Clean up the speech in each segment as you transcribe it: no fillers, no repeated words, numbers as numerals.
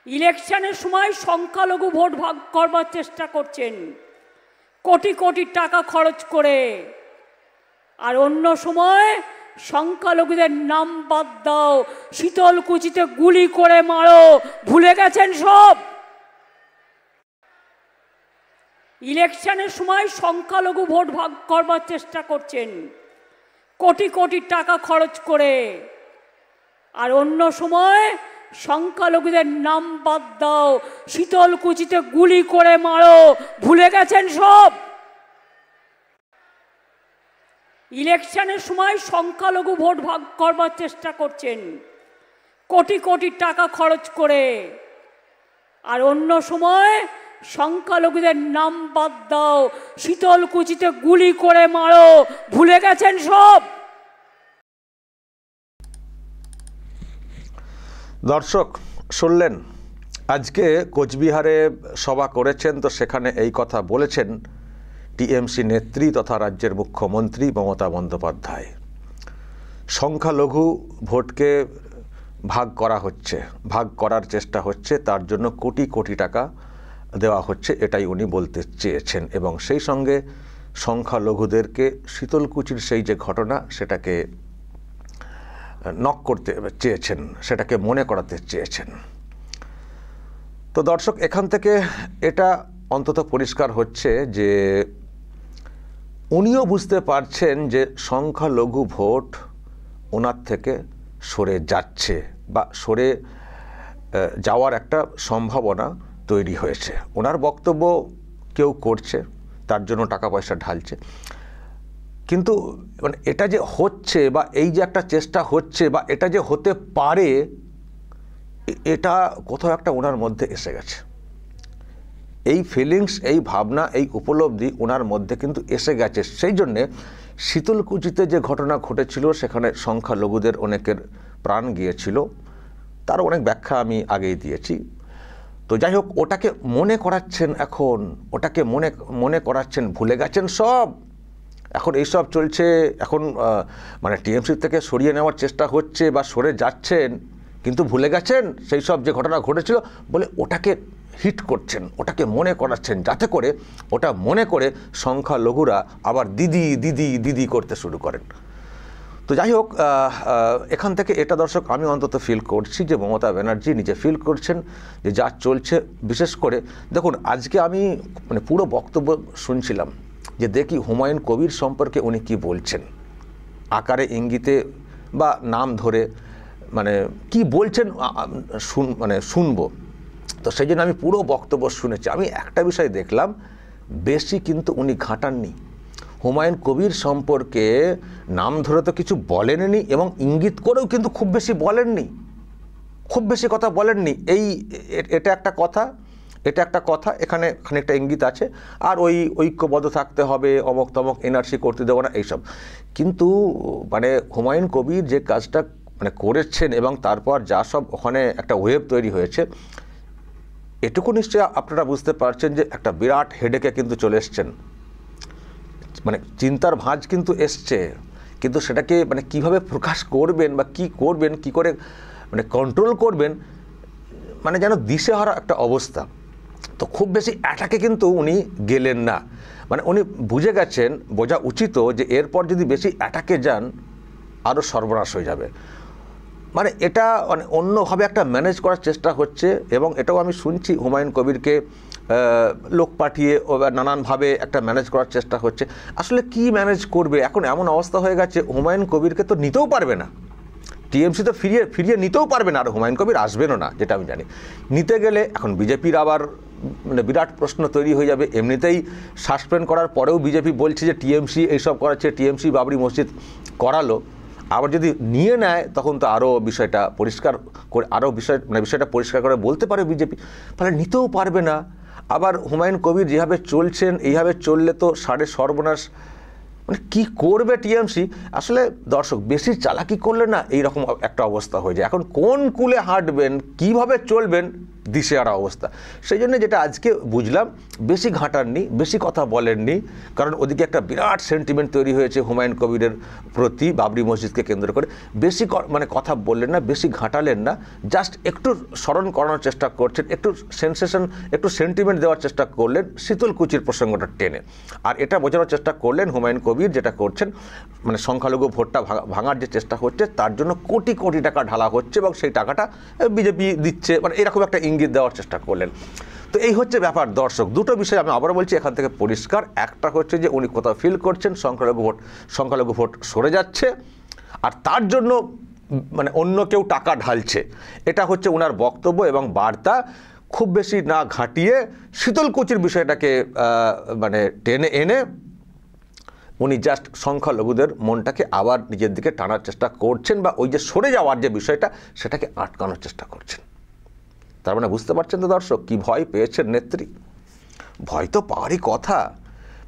ইলেকশনের সময় সংখ্যালঘু ভোট ভাগ করবার চেষ্টা করছেন কোটি কোটি টাকা খরচ করে, আর অন্য সময় সংখ্যালঘুদের নাম বাদ দাও, শীতলকুচিতে গুলি করে মারো, ভুলে গেছেন সব? ইলেকশনের সময় সংখ্যালঘু ভোট ভাগ করবার চেষ্টা করছেন কোটি কোটি টাকা খরচ করে, আর অন্য সময় সংখ্যালঘুদের নাম বাদ দাও, শীতলকুচিতে গুলি করে মারো, ভুলে গেছেন সব? ইলেকশনের সময় সংখ্যালঘু ভোট ভাগ করবার চেষ্টা করছেন কোটি কোটি টাকা খরচ করে, আর অন্য সময় সংখ্যালঘুদের নাম বাদ দাও, শীতলকুচিতে গুলি করে মারো, ভুলে গেছেন সব? দর্শক শুনলেন, আজকে কোচবিহারে সভা করেছেন, তো সেখানে এই কথা বলেছেন টিএমসি নেত্রী তথা রাজ্যের মুখ্যমন্ত্রী মমতা বন্দ্যোপাধ্যায়। সংখ্যালঘু ভোটকে ভাগ করা হচ্ছে, ভাগ করার চেষ্টা হচ্ছে, তার জন্য কোটি কোটি টাকা দেওয়া হচ্ছে, এটাই উনি বলতে চেয়েছেন। এবং সেই সঙ্গে সংখ্যালঘুদেরকে শীতলকুচির সেই যে ঘটনা সেটাকে নক করতে চেয়েছেন, সেটাকে মনে করাতে চেয়েছেন। তো দর্শক, এখান থেকে এটা অন্তত পরিষ্কার হচ্ছে যে উনিও বুঝতে পারছেন যে সংখ্যালঘু ভোট ওনার থেকে সরে যাচ্ছে বা সরে যাওয়ার একটা সম্ভাবনা তৈরি হয়েছে। ওনার বক্তব্য কেউ করছে, তার জন্য টাকা পয়সা ঢালছে, কিন্তু মানে এটা যে হচ্ছে বা এই যে একটা চেষ্টা হচ্ছে বা এটা যে হতে পারে, এটা কোথাও একটা ওনার মধ্যে এসে গেছে। এই ফিলিংস, এই ভাবনা, এই উপলব্ধি ওনার মধ্যে কিন্তু এসে গেছে। সেই জন্যে শীতলকুচিতে যে ঘটনা ঘটেছিল, সেখানে সংখ্যালঘুদের অনেকের প্রাণ গিয়েছিল, তার অনেক ব্যাখ্যা আমি আগেই দিয়েছি। তো যাই হোক, ওটাকে মনে করাচ্ছেন, এখন ওটাকে মনে করাচ্ছেন, ভুলে গেছেন সব। এখন এইসব চলছে, এখন মানে টিএমসি থেকে সরিয়ে নেওয়ার চেষ্টা হচ্ছে বা সরে যাচ্ছেন, কিন্তু ভুলে গেছেন সেই সব যে ঘটনা ঘটেছিল বলে ওটাকে হিট করছেন, ওটাকে মনে করাচ্ছেন, যাতে করে ওটা মনে করে সংখ্যালঘুরা আবার দিদি দিদি দিদি করতে শুরু করেন। তো যাই হোক, এখান থেকে এটা দর্শক আমি অন্তত ফিল করছি যে মমতা ব্যানার্জি নিজে ফিল করছেন যে যা চলছে। বিশেষ করে দেখুন, আজকে আমি মানে পুরো বক্তব্য শুনছিলাম যে দেখি হুমায়ুন কবির সম্পর্কে উনি কি বলছেন, আকারে ইঙ্গিতে বা নাম ধরে মানে কি বলছেন শুনবো। তো সেই জন্য আমি পুরো বক্তব্য শুনেছি। আমি একটা বিষয় দেখলাম, বেশি কিন্তু উনি ঘাঁটাননি। হুমায়ুন কবির সম্পর্কে নাম ধরে তো কিছু বলেননি এবং ইঙ্গিত করেও কিন্তু খুব বেশি বলেননি, খুব বেশি কথা বলেননি। এটা একটা কথা, এটা একটা কথা, এখানে খানিকটা ইঙ্গিত আছে, আর ওই ঐক্যবদ্ধ থাকতে হবে, অমক তমক এনআরসি করতে দেবো না, এইসব। কিন্তু মানে হুমায়ুন কবির যে কাজটা মানে করেছেন এবং তারপর যা সব ওখানে একটা ওয়েব তৈরি হয়েছে, এটুকু নিশ্চয়ই আপনারা বুঝতে পারছেন যে একটা বিরাট হেডেকে কিন্তু চলে এসছেন, মানে চিন্তার ভাঁজ কিন্তু এসছে। কিন্তু সেটাকে মানে কিভাবে প্রকাশ করবেন বা কি করবেন, কি করে মানে কন্ট্রোল করবেন, মানে যেন দিশেহারা একটা অবস্থা। তো খুব বেশি অ্যাটাকে কিন্তু উনি গেলেন না, মানে উনি বুঝে গেছেন, বোঝা উচিত যে এরপর যদি বেশি অ্যাটাকে যান আরও সর্বনাশ হয়ে যাবে। মানে এটা মানে অন্যভাবে একটা ম্যানেজ করার চেষ্টা হচ্ছে। এবং এটাও আমি শুনছি হুমায়ুন কবিরকে লোক পাঠিয়ে নানানভাবে একটা ম্যানেজ করার চেষ্টা হচ্ছে। আসলে কি ম্যানেজ করবে, এখন এমন অবস্থা হয়ে গেছে হুমায়ুন কবিরকে তো নিতেও পারবে না, টিএমসি তো ফিরিয়ে নিতেও পারবে না, আর হুমায়ুন কবির আসবেনও না, যেটা আমি জানি। নিতে গেলে এখন বিজেপির আবার মানে বিরাট প্রশ্ন তৈরি হয়ে যাবে। এমনিতেই সাসপেন্ড করার পরেও বিজেপি বলছে যে টিএমসি এইসব করাচ্ছে, টিএমসি বাবরি মসজিদ করালো, আবার যদি নিয়ে নেয় তখন তো আরও বিষয়টা পরিষ্কার করে, আরও বিষয়টা পরিষ্কার করে বলতে পারে বিজেপি, ফলে নিতেও পারবে না। আবার হুমায়ুন কবির যেভাবে চলছেন, এইভাবে চললে তো সাড়ে সর্বনাশ। মানে কী করবে টিএমসি? আসলে দর্শক, বেশি চালাকি করলে না এইরকম একটা অবস্থা হয়ে যায়। এখন কোন কূলে হাঁটবেন, কীভাবে চলবেন, দিশেহারা অবস্থা। সেই জন্য যেটা আজকে বুঝলাম, বেশি ঘাঁটাননি, বেশি কথা বলেননি, কারণ ওদিকে একটা বিরাট সেন্টিমেন্ট তৈরি হয়েছে হুমায়ুন কবিরের প্রতি বাবরি মসজিদকে কেন্দ্র করে। বেশি মানে কথা বললেন না, বেশি ঘাঁটালেন না, জাস্ট একটু স্মরণ করানোর চেষ্টা করছেন, একটু সেন্সেশন, একটু সেন্টিমেন্ট দেওয়ার চেষ্টা করলেন শীতলকুচির প্রসঙ্গটা টেনে। আর এটা বোঝানোর চেষ্টা করলেন হুমায়ুন কবির যেটা করছেন, মানে সংখ্যালঘু ভোটটা ভাঙার যে চেষ্টা হচ্ছে তার জন্য কোটি কোটি টাকা ঢালা হচ্ছে এবং সেই টাকাটা বিজেপি দিচ্ছে, মানে এরকম একটা ইঙ্গিত দেওয়ার চেষ্টা করলেন। তো এই হচ্ছে ব্যাপার দর্শক। দুটো বিষয় আমি আবারও বলছি এখান থেকে পরিষ্কার। একটা হচ্ছে যে উনি কোথাও ফিল করছেন সংখ্যালঘু ভোট সরে যাচ্ছে আর তার জন্য মানে অন্য কেউ টাকা ঢালছে, এটা হচ্ছে ওনার বক্তব্য এবং বার্তা। খুব বেশি না ঘাঁটিয়ে শীতলকুচির বিষয়টাকে মানে টেনে এনে উনি জাস্ট সংখ্যালঘুদের মনটাকে আবার নিজের দিকে টানার চেষ্টা করছেন, বা ওই যে সরে যাওয়ার যে বিষয়টা সেটাকে আটকানোর চেষ্টা করছেন। তার মানে বুঝতে পারছেন তো দর্শক কি ভয় পেয়েছেন নেত্রী? ভয় তো পাওয়ারই কথা।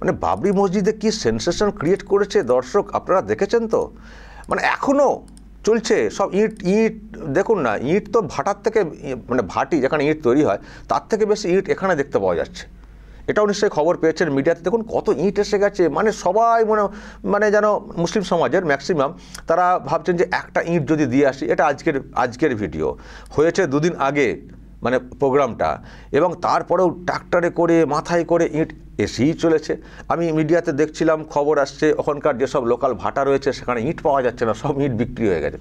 মানে বাবরি মসজিদে কি সেন্সেশন ক্রিয়েট করেছে দর্শক, আপনারা দেখেছেন তো? মানে এখনও চলছে সব ইট দেখুন না, ইট তো ভাটার থেকে, মানে ভাটি যেখানে ইট তৈরি হয় তার থেকে বেশি ইট এখানে দেখতে পাওয়া যাচ্ছে। এটাও নিশ্চয়ই খবর পেয়েছেন মিডিয়াতে। দেখুন কত ইট এসে গেছে, মানে সবাই মানে যেন মুসলিম সমাজের ম্যাক্সিমাম তারা ভাবছেন যে একটা ইট যদি দিয়ে আসি। এটা আজকের ভিডিও হয়েছে দুদিন আগে মানে প্রোগ্রামটা, এবং তারপরেও ট্রাক্টরে করে মাথায় করে ইট এসেই চলেছে। আমি মিডিয়াতে দেখছিলাম, খবর আসছে ওখানকার যেসব লোকাল ভাটা রয়েছে সেখানে ইট পাওয়া যাচ্ছে না, সব ইট বিক্রি হয়ে গেছে।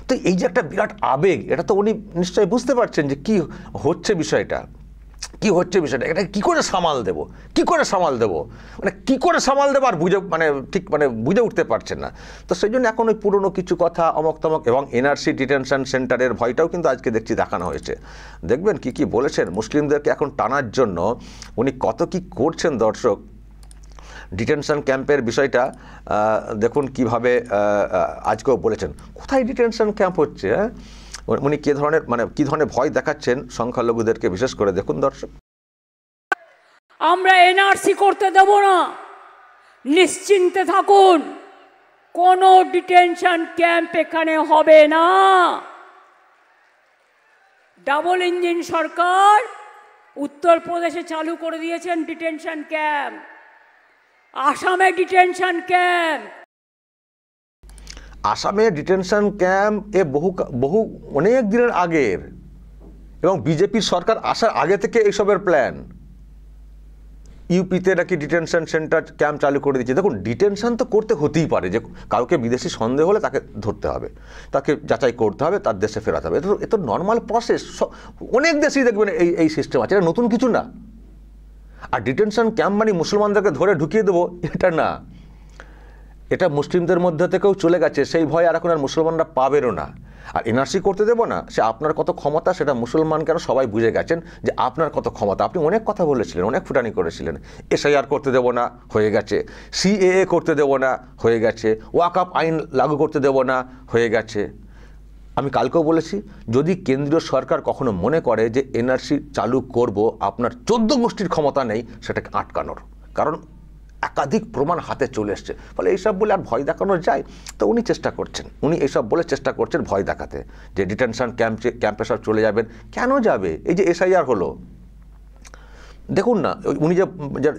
তো এই যে একটা বিরাট আবেগ, এটা তো উনি নিশ্চয়ই বুঝতে পারছেন যে কি হচ্ছে বিষয়টা, এটা কী করে সামাল দেবো, মানে কী করে সামাল দেবো আর বুঝে উঠতে পারছেন না। তো সেই জন্য এখন ওই পুরনো কিছু কথা অমক তমক, এবং এনআরসি ডিটেনশন সেন্টারের ভয়টাও কিন্তু আজকে দেখছি দেখানো হয়েছে। দেখবেন কি বলেছেন মুসলিমদেরকে এখন টানার জন্য উনি কত কি করছেন দর্শক। ডিটেনশন ক্যাম্পের বিষয়টা দেখুন কিভাবে আজকেও বলেছেন। কোথায় ডিটেনশন ক্যাম্প হচ্ছে, হ্যাঁ? উনি কি ধরনের ভয় দেখাচ্ছেন সংখ্যালঘুদেরকে বিশেষ করে দেখুন দর্শক। আমরা এনআরসি করতে দেব না, নিশ্চিন্তে থাকুন, কোনো ডিটেনশন ক্যাম্প এখানে হবে না। ডাবল ইঞ্জিন সরকার উত্তরপ্রদেশে চালু করে দিয়েছেন ডিটেনশন ক্যাম্প, আসামে ডিটেনশন ক্যাম্প। আসামে ডিটেনশন ক্যাম্প বহু অনেক দিনের আগের, এবং বিজেপির সরকার আসার আগে থেকে এইসবের প্ল্যান। ইউপিতে নাকি ডিটেনশন সেন্টার ক্যাম্প চালু করে দিচ্ছে। দেখুন ডিটেনশন তো করতে হতেই পারে, যে কাউকে বিদেশি সন্দেহ হলে তাকে ধরতে হবে, তাকে যাচাই করতে হবে, তার দেশে ফেরাতে হবে। এ তো নর্মাল প্রসেস, অনেক দেশেই দেখবেন এই সিস্টেম আছে, এটা নতুন কিছু না। আর ডিটেনশন ক্যাম্প মানে মুসলমানদেরকে ধরে ঢুকিয়ে দেবো এটা না, এটা মুসলিমদের মধ্যে থেকেও চলে গেছে, সেই ভয় আর এখন আর মুসলমানরা পাবেনও না। আর এনআরসি করতে দেবো না, সে আপনার কত ক্ষমতা সেটা মুসলমান কেন সবাই বুঝে গেছেন যে আপনার কত ক্ষমতা। আপনি অনেক কথা বলেছিলেন, অনেক ফুটানি করেছিলেন। এসআইআর করতে দেবো না, হয়ে গেছে। সিএএ করতে দেবো না, হয়ে গেছে। ওয়াকফ আইন লাগু করতে দেবো না, হয়ে গেছে। আমি কালকেও বলেছি, যদি কেন্দ্রীয় সরকার কখনো মনে করে যে এনআরসি চালু করব, আপনার 14 গোষ্ঠীর ক্ষমতা নেই সেটাকে আটকানোর, কারণ একাধিক প্রমাণ হাতে চলে এসছে। ফলে এইসব বলে আর ভয় দেখানো যায়? তো উনি চেষ্টা করছেন, উনি এইসব বলে চেষ্টা করছেন ভয় দেখাতে, যে ডিটেনশন ক্যাম্পে সব চলে যাবেন। কেন যাবে? এই যে এসআইআর হলো, দেখুন না, উনি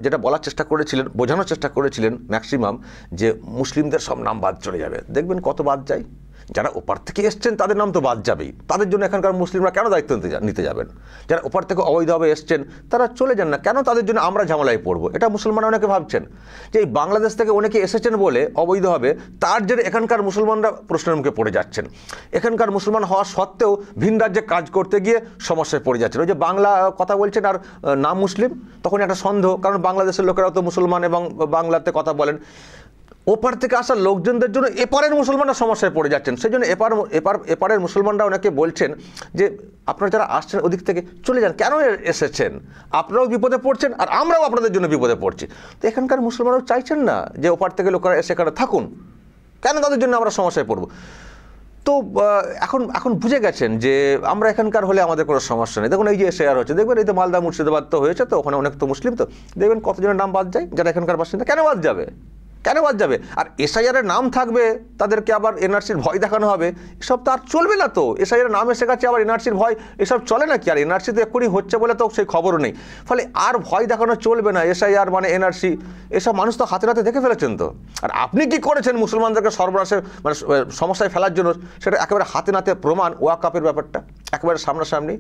যেটা বলার চেষ্টা করেছিলেন, বোঝানোর চেষ্টা করেছিলেন ম্যাক্সিমাম, যে মুসলিমদের সব নাম বাদ চলে যাবে। দেখবেন কত বাদ যায়। যারা ওপার থেকে এসছেন তাদের নাম তো বাদ যাবেই, তাদের জন্য এখানকার মুসলিমরা কেন দায়িত্ব নিতে যাবেন? যারা ওপার থেকে অবৈধভাবে এসছেন তারা চলে যান না, কেন তাদের জন্য আমরা ঝামেলায় পড়বো? এটা মুসলমানরা অনেকে ভাবছেন যে এই বাংলাদেশ থেকে অনেকে এসেছেন বলে অবৈধভাবে, তার জন্য এখানকার মুসলমানরা প্রশ্নের মুখে পড়ে যাচ্ছেন। এখানকার মুসলমান হওয়া সত্ত্বেও ভিন রাজ্যে কাজ করতে গিয়ে সমস্যায় পড়ে যাচ্ছেন। ওই যে বাংলা কথা বলছেন আর নাম মুসলিম, তখন একটা সন্দেহ, কারণ বাংলাদেশের লোকেরাও তো মুসলমান এবং বাংলাতে কথা বলেন। ওপার থেকে আসা লোকজনদের জন্য এপারের মুসলমানরা সমস্যায় পড়ে যাচ্ছেন। সেই জন্য এপারের মুসলমানরা অনেকে বলছেন যে আপনারা যারা আসছেন ওদিক থেকে চলে যান, কেন এসেছেন? আপনারাও বিপদে পড়ছেন আর আমরাও আপনাদের জন্য বিপদে পড়ছি। তো এখানকার মুসলমানরাও চাইছেন না যে ওপার থেকে লোকেরা এসে এখানে থাকুন, কেন তাদের জন্য আমরা সমস্যায় পড়ব? তো এখন বুঝে গেছেন যে আমরা এখানকার হলে আমাদের কোনো সমস্যা নেই। দেখুন এই যে এসআইআর হচ্ছে, দেখবেন এই তো মালদা মুর্শিদাবাদ তো হয়েছে, তো ওখানে অনেক তো মুসলিম, তো দেখবেন কতজনের নাম বাদ যায় যারা এখানকার বাসিন্দা। কেন বাদ যাবে? কেন বাদ যাবে? আর এসআইআরের নাম থাকবে, তাদেরকে আবার এনআরসির ভয় দেখানো হবে, এসব তো আর চলবে না। তো এসআইআরের নাম এসে গেছে, আবার এনআরসির ভয়, এসব চলে না কি? আর এনআরসি তো এক্ষুনি হচ্ছে বলে তো সেই খবরও নেই, ফলে আর ভয় দেখানো চলবে না। এসআইআর মানে এনআরসি, এসব মানুষ তো হাতে হাতে দেখে ফেলেছেন। তো আর আপনি কি করেছেন মুসলমানদেরকে সর্বনাশের মানে সমস্যায় ফেলার জন্য, সেটা একেবারে হাতে নাতে প্রমাণ। ওয়াকআপের ব্যাপারটা একেবারে সামনাসামনি,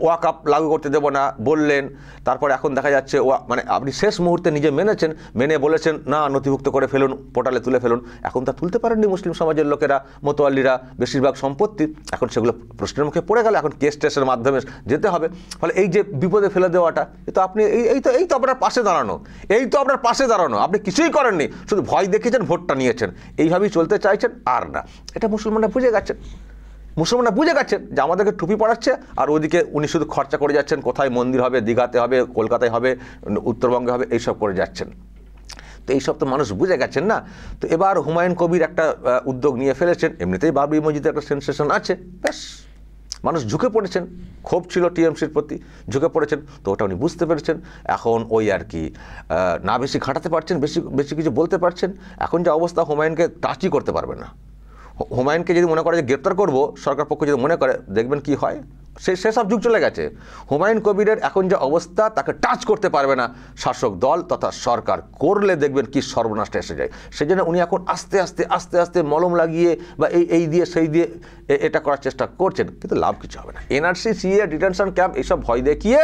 ওয়াকআপ লাগু করতে দেবো না বললেন, তারপর এখন দেখা যাচ্ছে মানে আপনি শেষ মুহূর্তে নিজে মেনেছেন, মেনে বলেছেন না নথিভুক্ত করে ফেলুন, পোর্টালে তুলে ফেলুন। এখন তা তুলতে পারেননি মুসলিম সমাজের লোকেরা, মোতোয়াল্লিরা, বেশিরভাগ সম্পত্তি এখন সেগুলো প্রশ্নের মুখে পড়ে গেল, এখন কেস টেসের মাধ্যমে যেতে হবে। ফলে এই যে বিপদে ফেলে দেওয়াটা, এ তো আপনি এই তো আপনার পাশে দাঁড়ানো, আপনার পাশে দাঁড়ানো, আপনি কিছুই করেননি, শুধু ভয় দেখিয়েছেন, ভোটটা নিয়েছেন, এইভাবেই চলতে চাইছেন। আর না, এটা মুসলমানরা বুঝে গেছেন, যে আমাদেরকে টুপি পড়াচ্ছে, আর ওদিকে উনি শুধু খরচা করে যাচ্ছেন, কোথায় মন্দির হবে, দীঘাতে হবে, কলকাতায় হবে, উত্তরবঙ্গে হবে, এইসব করে যাচ্ছেন। তো এইসব তো মানুষ বুঝে গেছেন না। তো এবার হুমায়ুন কবির একটা উদ্যোগ নিয়ে ফেলেছেন, এমনিতেই বাবরি মসজিদে একটা সেন্সেশন আছে, ব্যাস মানুষ ঝুঁকে পড়েছেন, ক্ষোভ ছিল টিএমসির প্রতি, ঝুঁকে পড়েছেন। তো ওটা উনি বুঝতে পেরেছেন, এখন ওই আর কি না বেশি খাটাতে পারছেন, বেশি কিছু বলতে পারছেন। এখন যে অবস্থা, হুমায়ুনকে টাচই করতে পারবে না। হুমায়ুনকে যদি মনে করে যে গ্রেপ্তার করব, সরকার পক্ষ যদি মনে করে, দেখবেন কি হয়, সেসব যুগ চলে গেছে। হুমায়ুন কবিরের এখন যে অবস্থা, তাকে টাচ করতে পারবে না শাসক দল তথা সরকার, করলে দেখবেন কি সর্বনাশটা এসে যায়। সেই জন্য উনি এখন আস্তে আস্তে মলম লাগিয়ে বা এই দিয়ে সেই দিয়ে এটা করার চেষ্টা করছেন, কিন্তু লাভ কিছু হবে না। এনআরসি, সিএ, ডিটেনশন ক্যাম্প, এইসব ভয় দেখিয়ে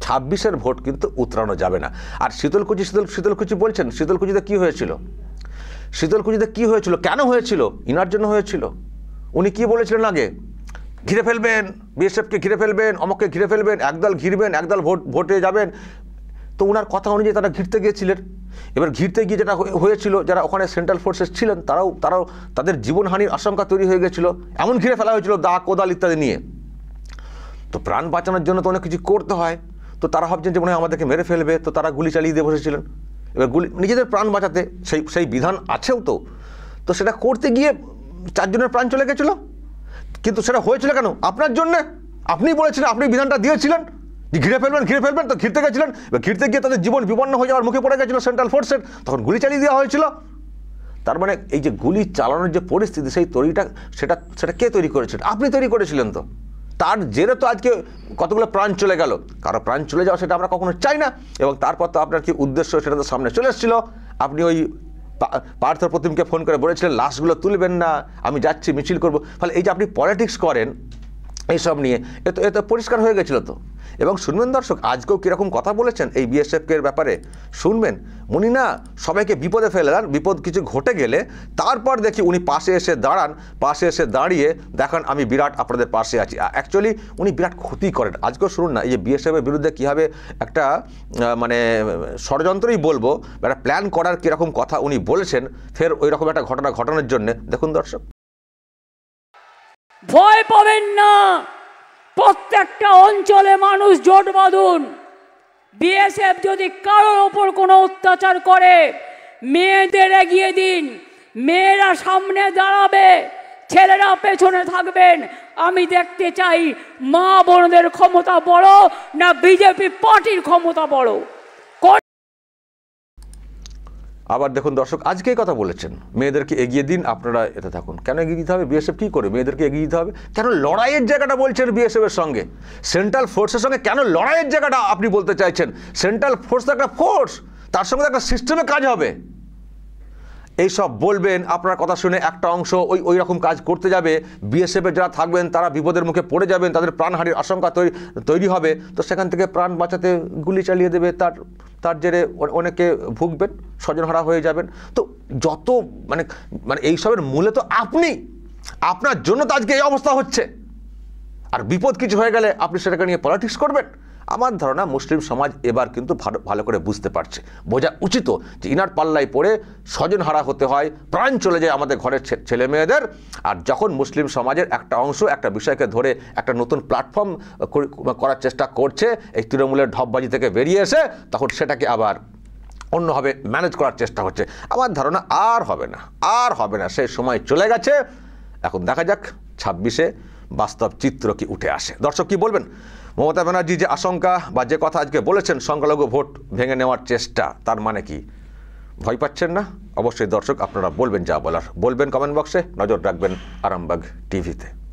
26-এর ভোট কিন্তু উতরানো যাবে না। আর শীতলকুচি বলছেন, শীতলকুচিতে কী হয়েছিল, কেন হয়েছিল? ইনার জন্য হয়েছিল। উনি কি বলেছিলেন আগে? ঘিরে ফেলবেন, বিএসএফকে ঘিরে ফেলবেন, অমককে ঘিরে ফেলবেন, একদল ঘিরবেন, একদল ভোটে যাবেন। তো ওনার কথা অনুযায়ী তারা ঘিরতে গিয়েছিলেন। এবার ঘিরতে গিয়ে যেটা হয়েছিল, যারা ওখানে সেন্ট্রাল ফোর্সেস ছিলেন, তারাও তাদের জীবনহানির আশঙ্কা তৈরি হয়ে গেছিলো, এমন ঘিরে ফেলা হয়েছিল দা কোদাল ইত্যাদি নিয়ে। তো প্রাণ বাঁচানোর জন্য তো অনেক কিছু করতে হয়। তো তারা ভাবছেন যে মনে হয় আমাদেরকে মেরে ফেলবে, তো তারা গুলি চালিয়ে দিয়ে বসেছিলেন। এবার নিজেদের প্রাণ বাঁচাতে সেই বিধান আছেও। তো সেটা করতে গিয়ে 4 জনের প্রাণ চলে গেছিলো। কিন্তু সেটা হয়েছিল কেন? আপনার জন্যে। আপনি বলেছিলেন, আপনি বিধানটা দিয়েছিলেন যে ঘিরে ফেলবেন, তো ঘিরতে গেছিলেন। ঘিরতে গিয়ে তাদের জীবন বিপন্ন হয়ে যাওয়ার মুখে পড়ে গেছিলো সেন্ট্রাল ফোর্সের, তখন গুলি চালিয়ে দেওয়া হয়েছিল। তার মানে এই যে গুলি চালানোর যে পরিস্থিতি, সেই তৈরিটা সেটা কে তৈরি করেছিলেন? আপনি তৈরি করেছিলেন। তো তার জেরে তো আজকে কতগুলো প্রাণ চলে গেল। কারো প্রাণ চলে যাওয়া সেটা আমরা কখনো চাই না। এবং তারপর তো আপনার কি উদ্দেশ্য, সেটা তো সামনে চলে এসেছিল। আপনি ওই পার্থ প্রতিমকে ফোন করে বলেছিলেন লাশগুলো তুলবেন না, আমি যাচ্ছি, মিছিল করব। ফলে এই যে আপনি পলিটিক্স করেন এইসব নিয়ে, এ তো পরিষ্কার হয়ে গেছিলো। তো এবং শুনবেন দর্শক, আজকেও কীরকম কথা বলেছেন এই বিএসএফের ব্যাপারে, শুনবেন। উনি না সবাইকে বিপদে ফেলে দেন, বিপদ কিছু ঘটে গেলে তারপর দেখি উনি পাশে এসে দাঁড়িয়ে দেখান আমি বিরাট আপনাদের পাশে আছি। অ্যাকচুয়ালি উনি বিরাট ক্ষতি করেন। আজকেও শুনুন না, এই যে বিএসএফের বিরুদ্ধে কীভাবে একটা মানে ষড়যন্ত্রই বলবো, একটা প্ল্যান করার কীরকম কথা উনি বলেছেন, ফের ওই রকম একটা ঘটনা ঘটানোর জন্যে। দেখুন দর্শক, ভয় পাবেন না, প্রত্যেকটা অঞ্চলে মানুষ জোট বাঁধুন। বিএসএফ যদি কারোর ওপর কোনো অত্যাচার করে, মেয়েদের এগিয়ে দিন, মেয়েরা সামনে দাঁড়াবে, ছেলেরা পেছনে থাকবেন। আমি দেখতে চাই মা বোনদের ক্ষমতা বড় না বিজেপি পার্টির ক্ষমতা বড়। আবার দেখুন দর্শক, আজকেই কথা বলেছেন, মেয়েদেরকে এগিয়ে দিন, আপনারা এতে থাকুন। কেন এগিয়ে দিতে হবে? বিএসএফ কী করে মেয়েদেরকে এগিয়ে দিতে হবে? কেন লড়াইয়ের জায়গাটা বলছেন বিএসএফের সঙ্গে, সেন্ট্রাল ফোর্সের সঙ্গে কেন লড়াইয়ের জায়গাটা আপনি বলতে চাইছেন? সেন্ট্রাল ফোর্স তো একটা ফোর্স, তার সঙ্গে একটা সিস্টেমে কাজ হবে। এইসব বলবেন, আপনার কথা শুনে একটা অংশ ওই রকম কাজ করতে যাবে। বিএসএফের যারা থাকবেন তারা বিপদের মুখে পড়ে যাবেন, তাদের প্রাণহানির আশঙ্কা তৈরি হবে। তো সেখান থেকে প্রাণ বাঁচাতে গুলি চালিয়ে দেবে, তার জেরে অনেকে ভুগবেন, স্বজনহারা হয়ে যাবেন। তো যত মানে এইসবের মূলে তো আপনার জন্য তো আজকে এই অবস্থা হচ্ছে। আর বিপদ কিছু হয়ে গেলে আপনি সেটাকে নিয়ে পলিটিক্স করবেন। আমার ধারণা মুসলিম সমাজ এবার কিন্তু ভালো করে বুঝতে পারছে, বোঝা উচিত যে ইনার পাল্লায় পড়ে স্বজনহারা হতে হয়, প্রাণ চলে যায় আমাদের ঘরের ছেলে মেয়েদের। আর যখন মুসলিম সমাজের একটা অংশ একটা বিষয়কে ধরে একটা নতুন প্ল্যাটফর্ম করার চেষ্টা করছে, এই তৃণমূলের ঢপবাজি থেকে বেরিয়ে এসে, তখন সেটাকে আবার অন্যভাবে ম্যানেজ করার চেষ্টা হচ্ছে। আমার ধারণা আর হবে না, সেই সময় চলে গেছে। এখন দেখা যাক 26-এ বাস্তব চিত্র কি উঠে আসে। দর্শক কি বলবেন? মমতা ব্যানার্জি যে আশঙ্কা বা যে কথা আজকে বলেছেন, সংখ্যালঘু ভোট ভেঙে নেওয়ার চেষ্টা, তার মানে কি? ভয় পাচ্ছেন না? অবশ্যই দর্শক আপনারা বলবেন যা বলার, বলবেন কমেন্ট বক্সে, নজর রাখবেন আরামবাগ টিভিতে।